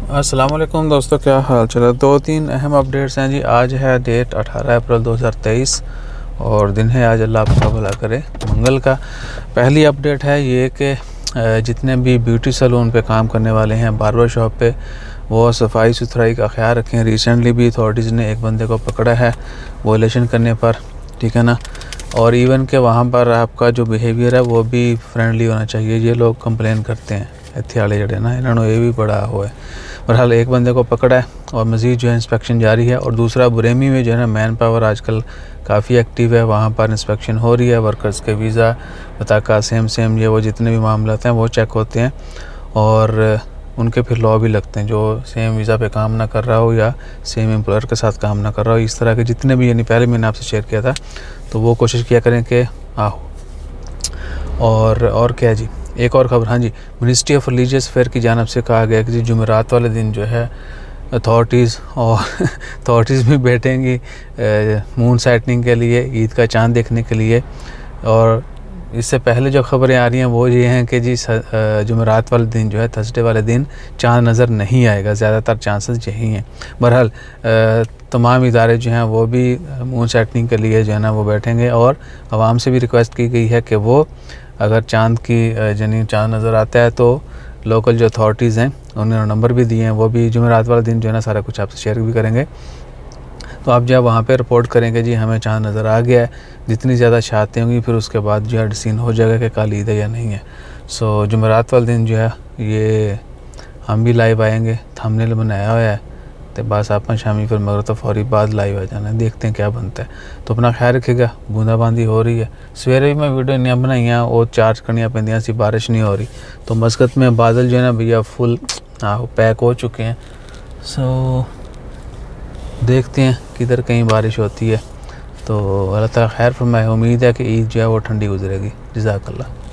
अस्सलाम वालेकुम दोस्तों, क्या हाल चल। दो तीन अहम अपडेट्स हैं जी। आज है डेट 18 अप्रैल 2023 और दिन है आज अल्लाह आपका भला करे मंगल का। पहली अपडेट है ये कि जितने भी ब्यूटी सैलून पे काम करने वाले हैं, बार्बर शॉप पे, वो सफाई सुथराई का ख्याल रखें। रिसेंटली भी अथॉरिटीज़ ने एक बंदे को पकड़ा है वॉयलेशन करने पर, ठीक है ना। और इवन के वहाँ पर आपका जो बिहेवियर है वो भी फ्रेंडली होना चाहिए। ये लोग कंप्लेन करते हैं इतने वाले जड़े ना, इन्होंने ये भी बड़ा हुआ है। बहरहाल एक बंदे को पकड़ा है और मज़ीद जो है इंस्पेक्शन जारी है। और दूसरा बुरेमी में जो है ना मैन पावर आजकल काफ़ी एक्टिव है, वहाँ पर इंस्पेक्शन हो रही है। वर्कर्स के वीज़ा बताका सेम ये वो जितने भी मामला हैं वो चेक होते हैं और उनके फिर लॉ भी लगते हैं। जो सेम वीज़ा पे काम ना कर रहा हो या सेम एम्प्लॉयर के साथ काम ना कर रहा हो, इस तरह के जितने भी, यानी पहले मैंने आपसे शेयर किया था, तो वो कोशिश किया करें कि आओ। और क्या जी, एक और ख़बर, हाँ जी, मिनिस्ट्री ऑफ रिलीजियस अफेयर की जानब से कहा गया कि जी जुमेरात वाले दिन जो है अथॉरिटीज़ भी बैठेंगी मून साइटनिंग के लिए, ईद का चांद देखने के लिए। और इससे पहले जो ख़बरें आ रही हैं वो ये हैं कि जी जुमेरात वाले दिन जो है, थर्सडे वाले दिन चांद नज़र नहीं आएगा, ज़्यादातर चांसेस यही हैं। बहरहाल तमाम इदारे जो हैं वो भी मून साइटनिंग के लिए जो है ना वो बैठेंगे। और आवाम से भी रिक्वेस्ट की गई है कि वो अगर चांद नज़र आता है तो लोकल जो अथॉरिटीज़ हैं उन्होंने नंबर भी दिए हैं, वो भी जुमेरात वाले दिन जो है ना सारा कुछ आपसे शेयर भी करेंगे। तो आप जब वहाँ पे रिपोर्ट करेंगे जी हमें चांद नज़र आ गया है, जितनी ज़्यादा शातें होंगी फिर उसके बाद जो है डिसीजन हो जाएगा कि कल ईद है या नहीं है। सो जुमेरात वाले दिन जो है ये हम भी लाइव आएंगे, थंबनेल बनाया हुआ है, तो बस आप शामी फिर मगर तो फौरी बाद लाइव आ जाना, देखते हैं क्या बनता है। तो अपना ख्याल रखिएगा। बूंदाबांदी हो रही है, सवेरे भी मैं वीडियो नहीं बनाई और चार्ज करनिया पेंदियां सी, बारिश नहीं हो रही। तो मस्कत में बादल जो है ना भैया फुल पैक हो चुके हैं। सो देखते हैं किधर कहीं बारिश होती है। तो अल्लाह ताला खैर फरमाए। उम्मीद है कि ईद जो है वो ठंडी गुजरेगी। जज़ाकल्लाह।